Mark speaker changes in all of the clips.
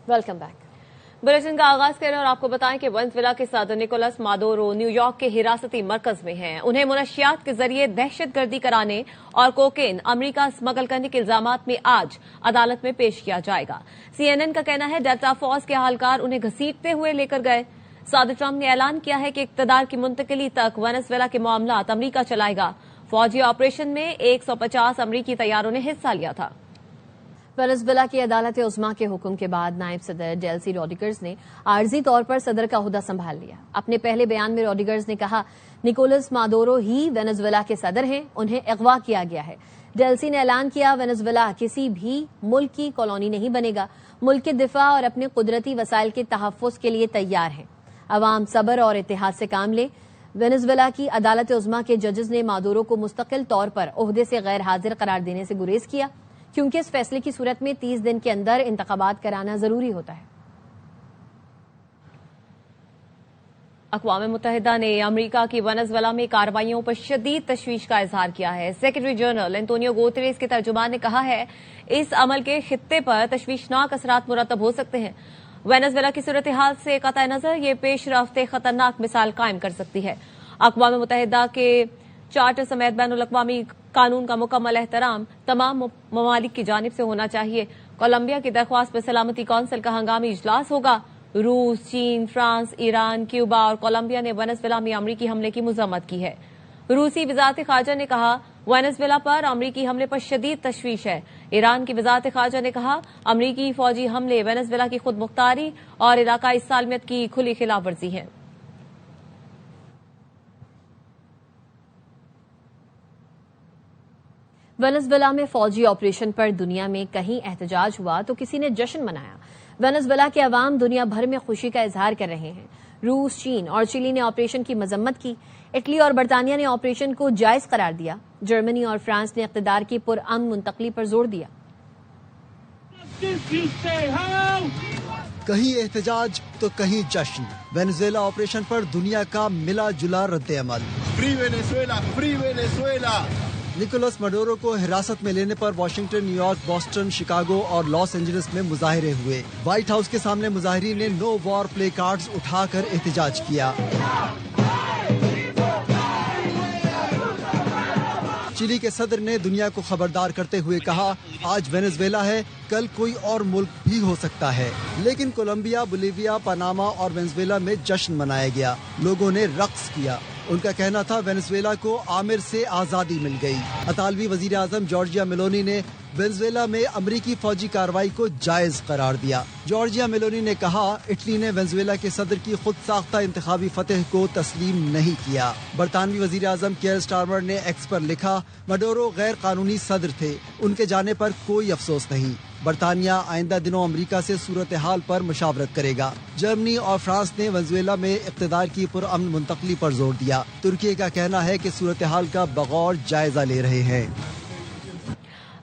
Speaker 1: Welcome back.
Speaker 2: Bulletin का आगाज करें और आपको बताएं कि वेनेजुएला के सदर निकोलस मादुरो न्यूयॉर्क के हिरासती मरकज में हैं। उन्हें मुनशियात के जरिए दहशतगर्दी कराने और कोकेन अमरीका स्मगल करने के इल्जामात में आज अदालत में पेश किया जाएगा। CNN का कहना है डेल्टा फोर्स के अहलकार उन्हें घसीटते हुए लेकर गए। सदर ट्रंप ने ऐलान किया है कि इक्तदार की मुंतकिली तक वेनेजुएला के मामलात अमरीका चलाएगा। फौजी ऑपरेशन में 150 अमरीकी तैयारों ने हिस्सा लिया था।
Speaker 1: वेनेजुएला की अदालत उज़्मा के हुक्म के बाद नायब सदर डेल्सी रोड्रिगेज ने आर्जी तौर पर सदर का ओहदा संभाल लिया। अपने पहले बयान में रोड्रिगेज ने कहा, निकोलस मादुरो ही वेनेजुएला के सदर हैं, उन्हें अगवा किया गया है। डेल्सी ने ऐलान किया, वेनेजुएला किसी भी मुल्क की कॉलोनी नहीं बनेगा। मुल्क के दिफा और अपने कुदरती वसाइल के तहफ़्फ़ुज़ के लिए तैयार हैं। अवाम सब्र और इत्तेहाद से काम ले। वेनेजुएला की अदालत उज़्मा के जजेस ने मादुरो को मुस्तकिल तौर पर ओहदे से गैर हाजिर करार देने से गुरेज किया, क्योंकि इस फैसले की सूरत में 30 दिन के अंदर इंतखाबात कराना जरूरी होता है।
Speaker 2: अक़वाम मुत्तहिदा ने अमरीका की वेनेजुएला में कार्रवाइयों पर शदीद तशवीश का इजहार किया है। सेक्रेटरी जनरल एंटोनियो गुतेरेस के तर्जुमान ने कहा है, इस अमल के खित्ते पर तशवीशनाक असरात मुरतब हो सकते हैं। वेनेजुएला की सूरत हाल से कतई नजर ये पेशरफ्त खतरनाक मिसाल कायम कर सकती है। अक़वाम मुत्तहिदा के चार्टर समेत बैनुल अक़वामी कानून का मुकम्मल एहतराम तमाम ममालिक की जानिब से होना चाहिए। कोलंबिया की दरख्वास्त पर सलामती कौंसिल का हंगामी इजलास होगा। रूस, चीन, फ्रांस, ईरान, क्यूबा और कोलंबिया ने वेनेजुएला में अमरीकी हमले की मज़म्मत की है। रूसी वज़ारत ख़ारजा ने कहा, वेनेजुएला पर अमरीकी हमले पर शदीद तशवीश है। ईरान की वज़ारत ख़ारजा ने कहा, अमरीकी फौजी हमले वेनेजुएला की खुद मुख्तारी और इलाकाई सालमियत की खुली खिलाफ वर्जी है।
Speaker 1: वेनेजुएला में फौजी ऑपरेशन पर दुनिया में कहीं एहतजाज हुआ तो किसी ने जश्न मनाया। वेनेजुएला के अवाम दुनिया भर में खुशी का इजहार कर रहे हैं। रूस, चीन और चिली ने ऑपरेशन की मजम्मत की। इटली और बरतानिया ने ऑपरेशन को जायज करार दिया। जर्मनी और फ्रांस ने इक़्तिदार की पुरअमन मुंतकली पर जोर दिया।
Speaker 3: कहीं एहतजाज तो कहीं जश्न। वेनेजुएला ऑपरेशन पर दुनिया का मिला जुला रद्द-ए-अमल।
Speaker 4: Free Venezuela, free Venezuela.
Speaker 3: Nicolas Maduro को हिरासत में लेने पर वाशिंगटन, न्यूयॉर्क, बॉस्टन, शिकागो और लॉस एंजलिस में मुजाहिरे हुए। व्हाइट हाउस के सामने मुजाहिरीन ने नो वॉर प्ले कार्ड्स उठाकर एहतजाज किया। चिली के सदर ने दुनिया को खबरदार करते हुए कहा, आज वेनेजुएला है, कल कोई और मुल्क भी हो सकता है। लेकिन कोलंबिया, बोलीविया, पनामा और वेनेजुएला में जश्न मनाया गया। लोगों ने रक्स किया। उनका कहना था, वेनेजुएला को आमिर से आजादी मिल गई। अतालवी वजीर आजम जॉर्जिया मेलोनी ने वेनेजुएला में अमरीकी फौजी कार्रवाई को जायज करार दिया। जॉर्जिया मेलोनी ने कहा, इटली ने वेनेजुएला के सदर की खुद साख्ता इंतखाबी फतह को तस्लीम नहीं किया। बरतानवी वजीर आजम कियर स्टारमर ने एक्स पर लिखा, मादुरो गैर कानूनी सदर थे, उनके जाने पर कोई अफसोस नहीं। बरतानिया आइंदा दिनों अमरीका से सूरत हाल पर मुशावरत करेगा। जर्मनी और फ्रांस ने वेनेजुएला में इक़्तिदार की पुरअमन मुंतकली पर जोर दिया। तुर्की का कहना है कि सूरत हाल का बगौर जायजा ले रहे हैं।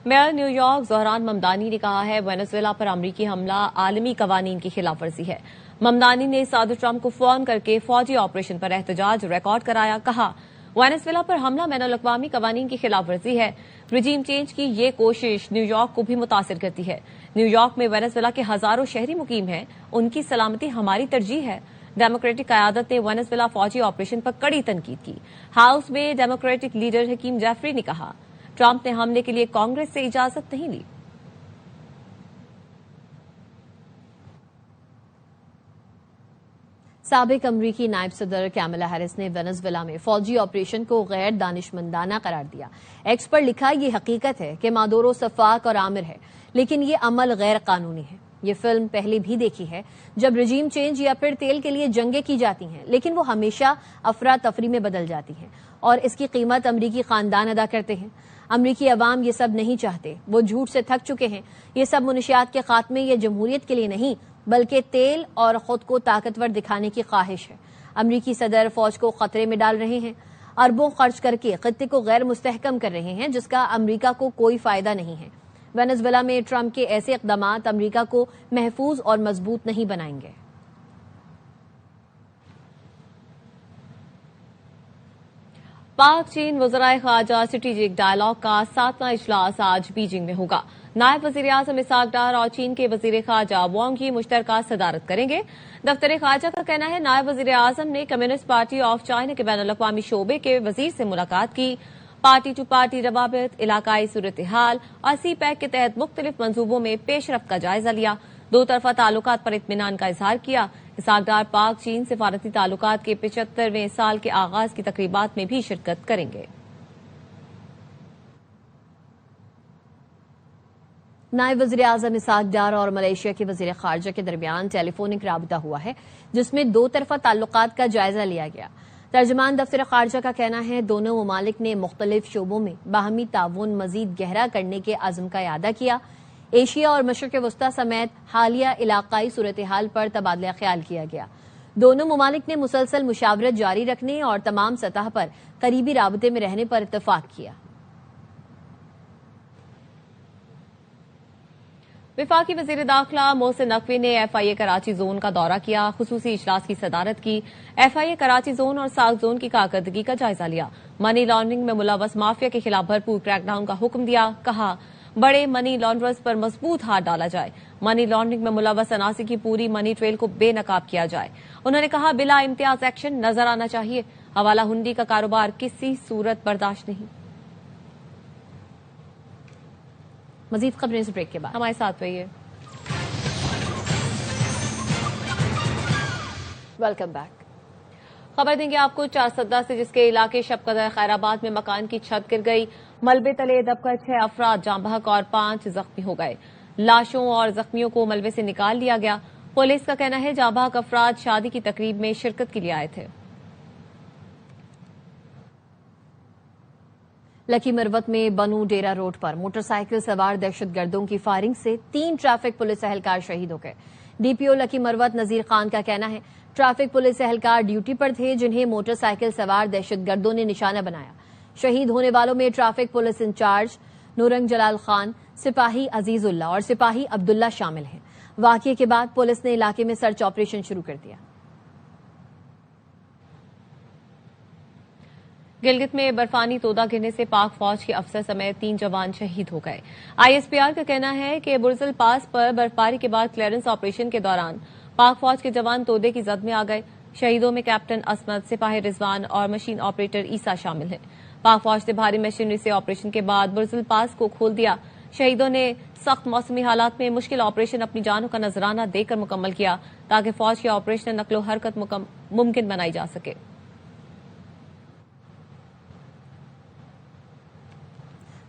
Speaker 2: मेयर न्यूयॉर्क ज़हरान ममदानी ने कहा है, वेनेजुएला पर अमरीकी हमला आलमी कवानीन की खिलाफ वर्जी है। ममदानी ने सदर ट्रंप को फोन करके फौजी ऑपरेशन पर एहतजाज रिकॉर्ड कराया। कहा, वेनेजुएला पर हमला बैनुल अक़वामी कवानीन की खिलाफ वर्जी है। रिजीम चेंज की ये कोशिश न्यूयॉर्क को भी मुतासिर करती है। न्यूयॉर्क में वेनेजुएला के हजारों शहरी मुकीम हैं, उनकी सलामती हमारी तरजीह है। डेमोक्रेटिक क़यादत ने वेनेजुएला फौजी ऑपरेशन पर कड़ी तनकीद की। हाउस में डेमोक्रेटिक लीडर हकीम जेफरी ने कहा, ट्रंप ने हमले के लिए कांग्रेस से इजाजत नहीं ली।
Speaker 1: साबिक अमरीकी नायब सदर कैमला हैरिस ने वेनेजुएला में फौजी ऑपरेशन को गैर दानिशमंदाना करार दिया। एक्स पर लिखा, ये हकीकत है कि मादुरो सफाक और आमिर है, लेकिन ये अमल गैर कानूनी है। ये फिल्म पहले भी देखी है, जब रिजीम चेंज या फिर तेल के लिए जंगें की जाती हैं, लेकिन वो हमेशा अफरा तफरी में बदल जाती हैं और इसकी कीमत अमरीकी खानदान अदा करते हैं। अमरीकी अवाम ये सब नहीं चाहते, वो झूठ से थक चुके हैं। ये सब मुनशियात के खात्मे या जमहूरियत के लिए नहीं, बल्कि तेल और खुद को ताकतवर दिखाने की ख्वाहिश है। अमरीकी सदर फौज को खतरे में डाल रहे हैं, अरबों खर्च करके खित्ते को गैर मुस्तहकम कर रहे हैं, जिसका अमरीका को कोई फायदा नहीं है। वेनेजुएला में ट्रंप के ऐसे इक़दामात अमरीका को महफूज और मजबूत नहीं बनाएंगे। पाक चीन वज़राए ख़ारजा स्ट्रेटेजिक डायलॉग का 7वां इजलास आज बीजिंग में होगा।
Speaker 2: نائب وزیر اعظم اسحاق ڈار اور چین کے وزیر خارجہ وانگ کی مشترکہ صدارت کریں گے۔ دفتر خارجہ کا کہنا ہے نائب وزیر اعظم نے کمیونسٹ پارٹی آف چائنا کے بین الاقوامی شعبے کے وزیر سے ملاقات کی، پارٹی ٹو پارٹی روابط، علاقائی صورتحال اور سی پیک کے تحت مختلف منصوبوں میں پیش رفت کا جائزہ لیا، دو طرفہ تعلقات پر اطمینان کا اظہار کیا۔ اسحاق ڈار پاک چین سفارتی تعلقات کے 75ویں سال کے آغاز کی تقریبات میں بھی شرکت کریں گے۔
Speaker 1: نائب وزیر اعظم اسحاق ڈار اور ملائیشیا کے وزیر خارجہ کے درمیان ٹیلی فونک رابطہ ہوا ہے، جس میں دو طرفہ تعلقات کا جائزہ لیا گیا۔ ترجمان دفتر خارجہ کا کہنا ہے دونوں ممالک نے مختلف شعبوں میں باہمی تعاون مزید گہرا کرنے کے عزم کا اعادہ کیا۔ ایشیا اور مشرق وسطی سمیت حالیہ علاقائی صورتحال پر تبادلہ خیال کیا گیا۔ دونوں ممالک نے مسلسل مشاورت جاری رکھنے اور تمام سطح پر قریبی رابطے میں رہنے پر اتفاق کیا۔
Speaker 2: وفاقی وزیر داخلہ محسن نقوی نے ایف آئی اے کراچی زون کا دورہ کیا، خصوصی اجلاس کی صدارت کی، ایف آئی اے کراچی زون اور ساکھ زون کی کارکردگی کا جائزہ لیا، منی لانڈرنگ میں ملوث مافیا کے خلاف بھرپور کریک ڈاؤن کا حکم دیا، کہا بڑے منی لانڈررز پر مضبوط ہاتھ ڈالا جائے، منی لانڈرنگ میں ملوث عناصر کی پوری منی ٹریل کو بے نقاب کیا جائے۔ انہوں نے کہا بلا امتیاز ایکشن نظر آنا چاہیے، حوالہ ہنڈی کا کاروبار کسی صورت برداشت نہیں۔
Speaker 1: مزید خبریں اس بریک کے بعد
Speaker 2: ہمارے ساتھ رہیے۔
Speaker 1: Welcome back.
Speaker 2: خبر دیں گے آپ کو چارسدہ سے، جس کے علاقے شب قدر خیرآباد میں مکان کی چھت گر گئی، ملبے تلے دب کر 6 افراد جاں بحق اور 5 زخمی ہو گئے۔ لاشوں اور زخمیوں کو ملبے سے نکال لیا گیا۔ پولیس کا کہنا ہے جاں بحق افراد شادی کی تقریب میں شرکت کے لیے آئے تھے۔
Speaker 1: لکی مروت میں بنو ڈیرا روڈ پر موٹر سائیکل سوار دہشت گردوں کی فائرنگ سے 3 ٹریفک پولیس اہلکار شہید ہو گئے۔ ڈی پی او لکی مروت نذیر خان کا کہنا ہے ٹریفک پولیس اہلکار ڈیوٹی پر تھے، جنہیں موٹر سائیکل سوار دہشت گردوں نے نشانہ بنایا۔ شہید ہونے والوں میں traffic police incharge Naurang Jalal Khan, سپاہی عزیز اللہ اور سپاہی عبداللہ شامل ہیں۔ واقعے کے بعد پولیس نے علاقے میں سرچ آپریشن شروع کر دیا۔
Speaker 2: گلگت میں برفانی تودا گرنے سے پاک فوج کے افسر سمیت 3 جوان شہید ہو گئے۔ آئی ایس پی آر کا کہنا ہے کہ برزل پاس پر برفباری کے بعد کلیئرنس آپریشن کے دوران پاک فوج کے جوان تودے کی زد میں آ گئے۔ شہیدوں میں کیپٹن عصمت، سپاہی رضوان اور مشین آپریٹر عیسیٰ شامل ہیں۔ پاک فوج سے بھاری مشینری سے آپریشن کے بعد برزل پاس کو کھول دیا۔ شہیدوں نے سخت موسمی حالات میں مشکل آپریشن اپنی جانوں کا نذرانہ دے کر مکمل کیا، تاکہ فوج کی آپریشنل نقل و حرکت ممکن بنائی جا سکے۔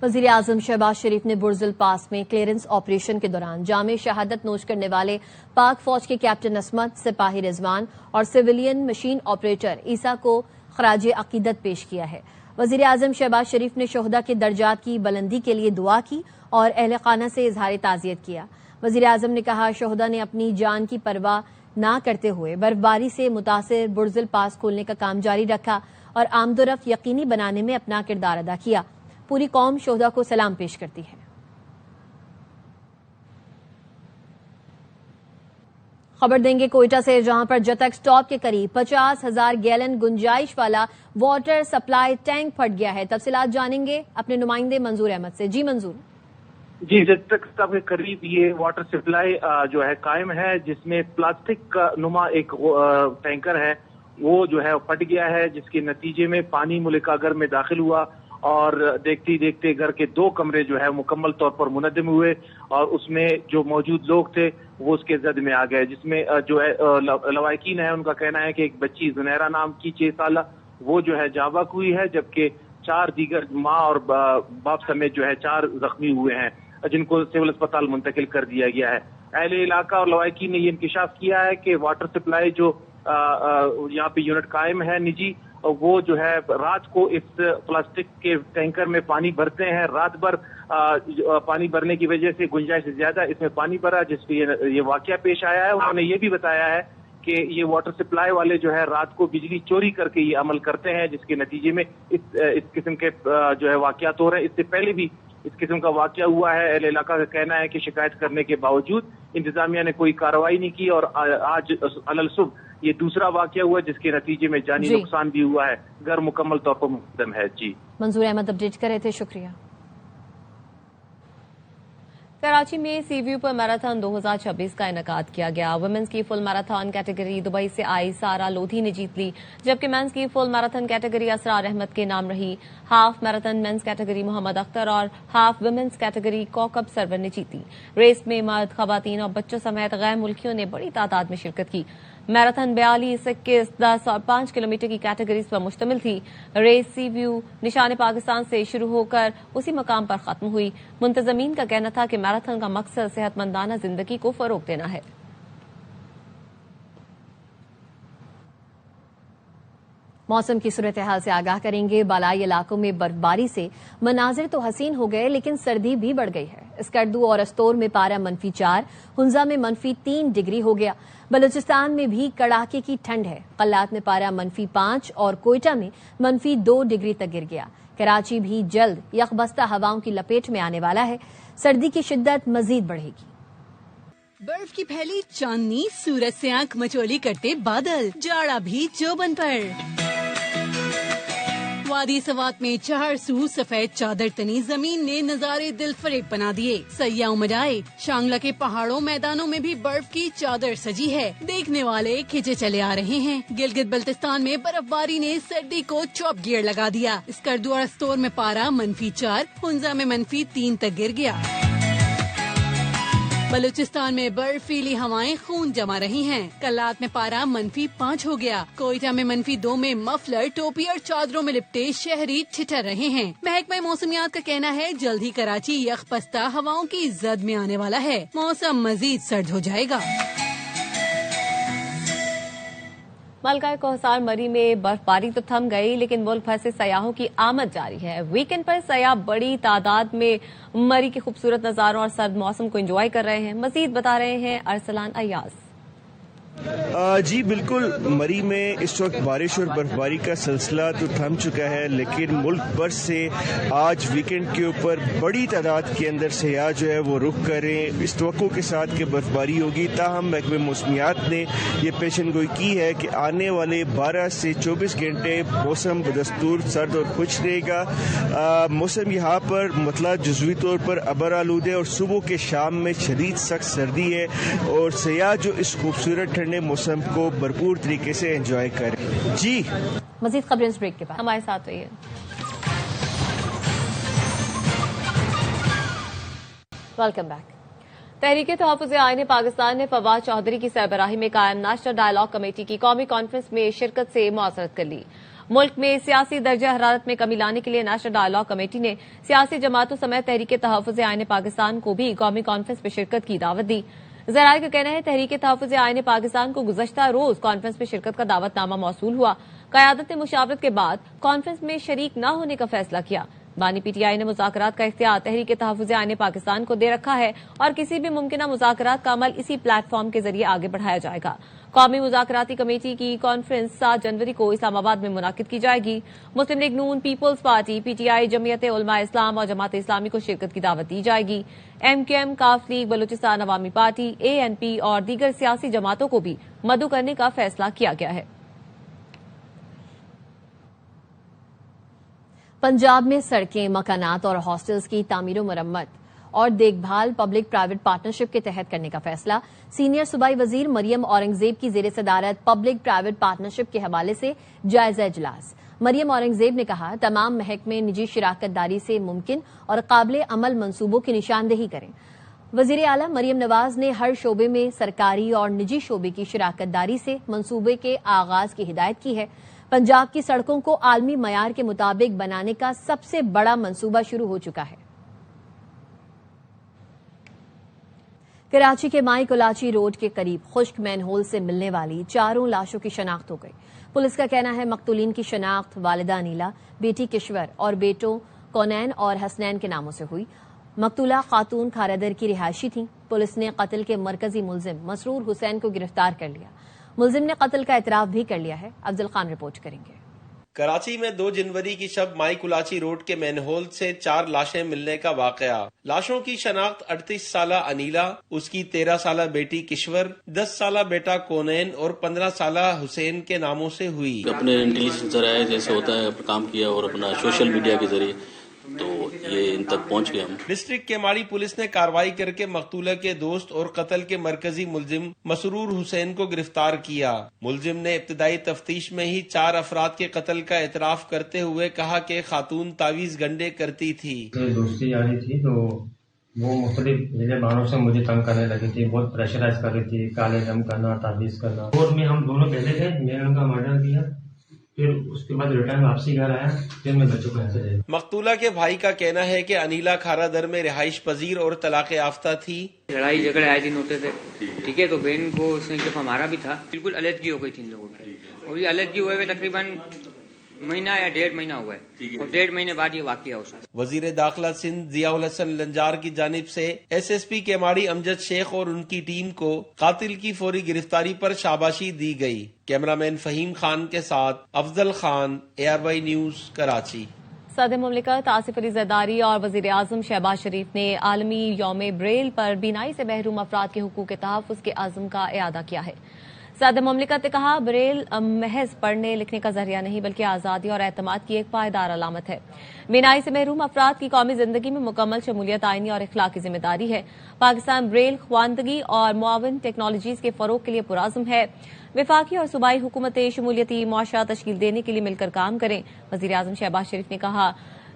Speaker 1: وزیر اعظم شہباز شریف نے برزل پاس میں کلیئرنس آپریشن کے دوران جامع شہادت نوش کرنے والے پاک فوج کے کیپٹن عصمت، سپاہی رضوان اور سویلین مشین آپریٹر عیسیٰ کو خراج عقیدت پیش کیا ہے۔ وزیر اعظم شہباز شریف نے شہداء کے درجات کی بلندی کے لیے دعا کی اور اہل خانہ سے اظہار تعزیت کیا۔ وزیر اعظم نے کہا شہداء نے اپنی جان کی پرواہ نہ کرتے ہوئے برفباری سے متاثر برزل پاس کھولنے کا کام جاری رکھا اور آمد و رفت یقینی بنانے میں اپنا کردار ادا کیا۔ پوری قوم شہداء کو سلام پیش کرتی ہے۔ خبر دیں گے کوئٹہ سے، جہاں پر جتک سٹاپ کے قریب 50,000 گیلن گنجائش والا واٹر سپلائی ٹینک پھٹ گیا ہے۔ تفصیلات جانیں گے اپنے نمائندے منظور احمد سے۔ جی منظور۔
Speaker 5: جی، جتک سٹاپ کے قریب یہ واٹر سپلائی جو ہے قائم ہے، جس میں پلاسٹک کا نما ایک ٹینکر ہے، وہ جو ہے پھٹ گیا ہے، جس کے نتیجے میں پانی ملکہ گھر میں داخل ہوا اور دیکھتے دیکھتے گھر کے 2 کمرے جو ہے مکمل طور پر منہدم ہوئے اور اس میں جو موجود لوگ تھے وہ اس کے زد میں آ گئے، جس میں جو ہے لواحقین ہے ان کا کہنا ہے کہ ایک بچی زنیرہ نام کی 6 سالہ وہ جو ہے جاں بحق ہوئی ہے، جبکہ 4 دیگر ماں اور باپ سمیت جو ہے 4 زخمی ہوئے ہیں، جن کو سول اسپتال منتقل کر دیا گیا ہے۔ اہل علاقہ اور لواحقین نے یہ انکشاف کیا ہے کہ واٹر سپلائی جو یہاں پہ یونٹ قائم ہے نجی، وہ جو ہے رات کو اس پلاسٹک کے ٹینکر میں پانی بھرتے ہیں، رات بھر پانی بھرنے کی وجہ سے گنجائش زیادہ اس میں پانی بھرا، جس پہ یہ واقعہ پیش آیا ہے۔ انہوں نے یہ بھی بتایا ہے کہ یہ واٹر سپلائی والے جو ہے رات کو بجلی چوری کر کے یہ عمل کرتے ہیں، جس کے نتیجے میں اس قسم کے جو ہے واقعات ہو رہے ہیں۔ اس سے پہلے بھی اس قسم کا واقعہ ہوا ہے۔ اہل علاقہ کا کہنا ہے کہ شکایت کرنے کے باوجود انتظامیہ نے کوئی کارروائی نہیں کی اور آج علل صبح یہ دوسرا واقعہ ہوا، جس کے نتیجے میں جانی نقصان بھی ہوا ہے، گھر مکمل طور پر منہدم ہے۔ جی،
Speaker 1: منظور احمد اپڈیٹ کر رہے تھے، شکریہ۔
Speaker 2: कराची में सी व्यू पर मैराथन 2026 का इनेकाद किया गया। वुमेन्स की फुल मैराथन कैटेगरी दुबई से आई सारा लोधी ने जीत ली, जबकि मेंस की full marathon category Israr Ahmad के नाम रही। Half marathon men's category Mohammad Akhtar और half women's category Kaukab Sarwar ने जीती। रेस में मर्द, खवातीन और बच्चों समेत गैर मुल्कियों ने बड़ी तादाद में शिरकत की। मैराथन 42, 21, 10 और 5 किलोमीटर की कैटेगरीज पर मुश्तमिल थी। रेस सी व्यू निशान पाकिस्तान से शुरू होकर उसी मकाम पर खत्म हुई। मुंतजमीन का कहना था कि मैराथन का मकसद सेहतमंदाना जिंदगी को फरोग देना है।
Speaker 1: मौसम की सूरत हाल से आगाह करेंगे। बालाई इलाकों में बर्फबारी से मनाजिर तो हसीन हो गए, लेकिन सर्दी भी बढ़ गई है। स्कर्दू और अस्तोर में पारा -4, हुंजा में -3 डिग्री हो गया। बलूचिस्तान में भी कड़ाके की ठंड है। कल्लात में पारा -5 और कोयटा में -2 डिग्री तक गिर गया। कराची भी जल्द यकबस्ता हवाओं की लपेट में आने वाला है। सर्दी की शिद्दत मजीद बढ़ेगी।
Speaker 6: बर्फ की फैली चांदनी, सूरज से आंख मचोली करते बादल, जाड़ा भी चौबन पर। वादी सवात में 4 सू सफेद चादर तनी जमीन ने नजारे दिल फरेब बना दिए। सैया उमड़ाए। शांगला के पहाड़ों मैदानों में भी बर्फ की चादर सजी है। देखने वाले खिंचे चले आ रहे हैं। गिलगित बल्तिस्तान में बर्फबारी ने सर्दी को चौप गियर लगा दिया। स्कर्दू और अस्तोर में पारा -4, हुंजा में -3 तक गिर गया। बलूचिस्तान में बर्फीली हवाएं खून जमा रही हैं। कल्लात में पारा -5 हो गया। कोयटा में -2 में मफलर, टोपी और चादरों में लिपटे शहरी ठिठर रहे हैं। महकमा मौसमियात का कहना है जल्द ही कराची यकपस्ता हवाओं की जद में आने वाला है। मौसम मजीद सर्द हो जाएगा।
Speaker 2: मलका कोहसार मरी में बर्फबारी तो थम गई, लेकिन मुल्क भर से सयाहों की आमद जारी है। वीकेंड पर सयाह बड़ी तादाद में मरी के खूबसूरत नजारों और सर्द मौसम को एंजॉय कर रहे हैं। मजीद बता रहे हैं अरसलान अयाज।
Speaker 7: जी बिल्कुल, मरी में इस वक्त बारिश और बर्फबारी का सिलसिला तो थम चुका है, लेकिन मुल्क भर से आज वीकेंड के ऊपर बड़ी तादाद के अंदर सयाह जो है वो रुख करें इस तवक्को के साथ कि बर्फबारी होगी। ताहम महकमे मौसमियात ने ये पेशनगोई की है कि आने वाले 12 से 24 घंटे मौसम बदस्तूर सर्द और खुश रहेगा। मौसम यहाँ पर मतलब जुज़वी तौर पर अबर आलूद है और सुबह के शाम में शदीद सख्त सर्दी है और सयाह जो इस खूबसूरत ठंडे मौसम को भरपूर तरीके से एंजॉय करें। जी
Speaker 1: मजीद खबरें इस ब्रेक के बाद
Speaker 2: हमारे साथ रहिए।
Speaker 1: Welcome back.
Speaker 2: तहरीके तहफ़्फ़ुज़ आईन पाकिस्तान ने फवाद चौधरी की सरबराही में कायम नेशनल डायलॉग कमेटी की कौमी कॉन्फ्रेंस में शिरकत से मुआसरत कर ली। मुल्क में सियासी दर्जा हरारत में कमी लाने के लिए नेशनल डायलॉग कमेटी ने सियासी जमातों समेत तहरीके तहफ़्फ़ुज़ आईन पाकिस्तान को भी कौमी कॉन्फ्रेंस में शिरकत की दावत दी। ज़राए का कहना है तहरीके तहफ़्फ़ुज़ आईन पाकिस्तान को गुज़श्ता रोज कॉन्फ्रेंस में शिरकत का दावतनामा मौसूल हुआ। क़यादत ने मुशावरत के बाद कॉन्फ्रेंस में शरीक न होने का फैसला किया। बानी पीटीआई ने मुज़ाकरात का इख्तियार तहरीके तहफ़्फ़ुज़ आईन पाकिस्तान को दे रखा है और किसी भी मुमकिना मुज़ाकरात का अमल इसी प्लेटफॉर्म के जरिए आगे बढ़ाया जाएगा। कौमी मुज़ाकराती कमेटी की कॉन्फ्रेंस 7 जनवरी को इस्लामाबाद में मुनाकिद की जाएगी। मुस्लिम लीग नून, peoples party, PTI, Jamiat Ulama इस्लाम और जमात इस्लामी को शिरकत की दावत दी जाएगी। एमकेएम, काफ लीग, बलूचिस्तान अवामी पार्टी, एएनपी और दीगर सियासी जमातों को भी मदऊ करने का फैसला किया गया है।
Speaker 1: पंजाब में सड़कें, मकानात और हॉस्टल्स की तामीर मरम्मत और देखभाल पब्लिक प्राइवेट पार्टनरशिप के तहत करने का फैसला सीनियर सूबाई वजीर मरियम औरंगजेब की जेर सदारत पब्लिक प्राइवेट पार्टनरशिप के हवाले से जायजा इजलास। मरियम औरंगजेब ने कहा तमाम महकमे निजी शिराकतदारी से मुमकिन और काबिल अमल मंसूबों की निशानदेही करें। वजीर आला मरियम नवाज ने हर शोबे में सरकारी और निजी शोबे की शिराकतदारी से मंसूबे के आगाज की हिदायत की है। पंजाब की सड़कों को आलमी मयार के मुताबिक बनाने का सबसे बड़ा मंसूबा शुरू हो चुका है। कराची के माई कुलाची रोड के करीब खुश्क मैनहोल से मिलने वाली 4 लाशों की शनाख्त हो गई। पुलिस का कहना है मकतूलीन की शनाख्त वालिदा अनीला, बेटी किश्वर और बेटों कौनैन और हसनैन के नामों से हुई। मकतूला खातून खारादर की रिहायशी थी। पुलिस ने कत्ल के मरकजी मुलजिम मसरूर हुसैन को गिरफ्तार कर लिया। मुलजिम ने कत्ल का इतराफ भी कर लिया है। अफजल खान रिपोर्ट करेंगे।
Speaker 8: कराची में 2 जनवरी की शब माई कुलाची रोड के मैनहोल से 4 लाशें मिलने का वाकया। लाशों की शनाख्त 38 साला अनीला, उसकी 13 साला बेटी किश्वर, 10 साला बेटा कोनैन और 15 साला हुसैन के नामों से हुई।
Speaker 9: अपने इंटेलिजेंस जराए जैसे होता है काम किया और अपना सोशल मीडिया के जरिए तो ये इन तक पहुंच गए हम।
Speaker 8: डिस्ट्रिक्ट केमाड़ी पुलिस ने कार्रवाई करके मकतूला के दोस्त और कत्ल के मरकजी मुलजिम मसरूर हुसैन को गिरफ्तार किया। मुलजिम ने इब्तदाई तफ्तीश में ही 4 अफराद के कत्ल का एतराफ करते हुए कहा कि खातून तावीज गंडे करती थी।
Speaker 10: दोस्ती यारी थी तो वो मुख्तलिफ बहानों से मुझे तंग करने लगी थी, बहुत प्रेशराइज कर रही थी, काले जम करना, तावीज करना। कोर्ट में हम दोनों पहले थे, मैंने उनका मर्डर किया, फिर उसके बाद रिटर्न वापसी घर आया, फिर मैं बच्चों को ऐसे।
Speaker 8: मकतूला के भाई का कहना है कि अनीला खारा दर में रिहाइश पजीर और तलाक याफ्ता थी।
Speaker 11: लड़ाई झगड़े आए दिन होते थे, ठीक है, तो बहन को उसने जब हमारा भी था, बिल्कुल अलग हो गई थी इन लोगों की, और ये अलग हुए हुए तकरीबन महीना या 1.5 महीना हुआ है, और 1.5 महीने बाद ये वाकया हुआ।
Speaker 8: वजीर दाखिला सिंध जियाउल हसन लंजार की जानिब से SSP केमाड़ी अमजद शेख और उनकी टीम को कातिल की फौरी गिरफ्तारी पर शाबाशी दी गई। कैमरामैन फहीम खान के साथ अफजल खान, ARY न्यूज, कराची।
Speaker 2: सदर मुमलिकत आसिफ अली जरदारी और वजीर आजम शहबाज शरीफ ने आलमी यौम ब्रेल पर बीनाई से महरूम अफराद के हुकूक के तहफ़्फ़ुज़ के आज़म का इआदा किया है। सदर मुमलिकत ने कहा, ब्रेल महज पढ़ने लिखने का जरिया नहीं बल्कि आज़ादी और एतमाद की एक पायदार अलामत है। बीनाई से महरूम अफराद की कौमी जिंदगी में मुकम्मल शमूलियत आईनी और इखलाकी जिम्मेदारी है। पाकिस्तान ब्रेल ख्वानदगी और मुआविन टेक्नोलॉजीज के फरोग के लिए पुराज़म है। वफाकी और सूबाई हुकूमतें शमूलियती मुआशरा तश्कील देने के लिए मिलकर काम करें। वज़ीर आज़म शहबाज शरीफ ने कहा,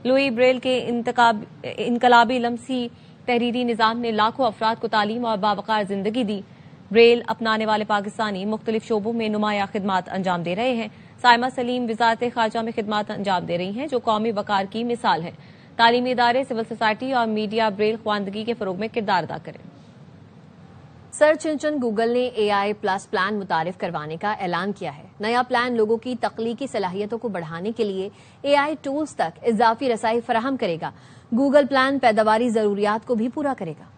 Speaker 2: लुई ब्रेल के इनकलाबी लमसी तहरीरी निज़ाम ने लाखों अफराद को तालीम और बावकार जिंदगी दी। ब्रेल अपनाने वाले पाकिस्तानी मुख्तलिफ शोबों में नुमाया खिदमात अंजाम दे रहे हैं। साइमा सलीम वजारत खारजा में खिदमात अंजाम दे रही हैं, जो कौमी वकार की मिसाल है। तालीमी इदारे, सिविल सोसाइटी और मीडिया ब्रेल ख्वानदगी के फरोग में किरदार अदा करें।
Speaker 1: सर्च इंजन गूगल ने AI प्लस प्लान मुतारिफ करवाने का ऐलान किया है। नया प्लान लोगों की तख्लीकी सलाहियतों को बढ़ाने के लिए AI टूल्स तक इजाफी रसाई फराहम करेगा। गूगल प्लान पैदावारी जरूरियात को भी पूरा करेगा।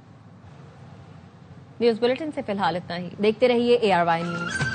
Speaker 2: न्यूज बुलेटिन से फिलहाल इतना ही।
Speaker 1: देखते रहिए ARY न्यूज।